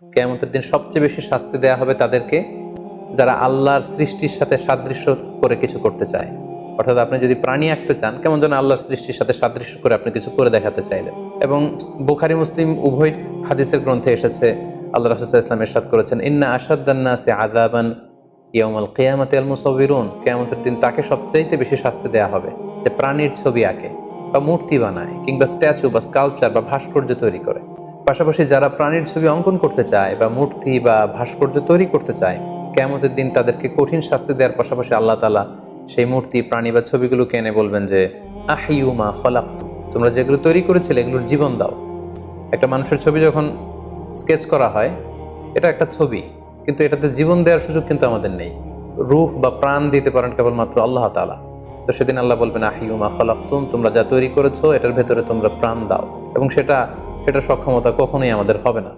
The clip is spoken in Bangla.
কিয়ামতের দিন সবচেয়ে বেশি শাস্তি দেয়া হবে তাদেরকে যারা আল্লাহর সৃষ্টির সাথে সাদৃশ্য করে কিছু করতে চায়। অর্থাৎ আপনি যদি প্রাণী আঁকতে চান, কেমন যেন আল্লাহর সৃষ্টির সাথে সাদৃশ্য করে আপনি কিছু করে দেখাতে চাইলেন। এবং বুখারী মুসলিম উভয় হাদিসের গ্রন্থে এসেছে, আল্লাহ রাসূল সাল্লাল্লাহু আলাইহি ওয়াসাল্লাম ইরশাদ করেছেন, ইন্না আশাদ্দান নাসি আযাবান ইয়াউমাল কিয়ামাতি আল মুসাউবিরুন। কিয়ামতের দিন তাকে সবচাইতে বেশি শাস্তি দেয়া হবে যে প্রাণীর ছবি আঁকে বা মূর্তি বানায় কিংবা স্ট্যাচু বা স্কাল্পচার বা ভাস্কর্য তৈরি করে। পাশাপাশি যারা প্রাণীর ছবি অঙ্কন করতে চায় বা মূর্তি বা ভাস্কর্য তৈরি করতে চায়, কিয়ামতের দিন তাদেরকে কঠিন শাস্তি দেওয়ার পাশাপাশি আল্লাহ তাআলা সেই মূর্তি, প্রাণী বা ছবিগুলোকে এনে বলবেন যে আহিয়ু মা খলাকতুম, তোমরা যেগুলো তৈরি করেছিলে এগুলোর জীবন দাও। একটা মানুষের ছবি যখন স্কেচ করা হয়, এটা একটা ছবি, কিন্তু এটাতে জীবন দেওয়ার সুযোগ কিন্তু আমাদের নেই। রূহ বা প্রাণ দিতে পারেন কেবলমাত্র আল্লাহ তাআলা। তো সেদিন আল্লাহ বলবেন আহিয়ু মা খলাকতুম, তোমরা যা তৈরি করেছো এটার ভেতরে তোমরা প্রাণ দাও, এবং সেটা সক্ষমতা কখনোই আমাদের হবে না।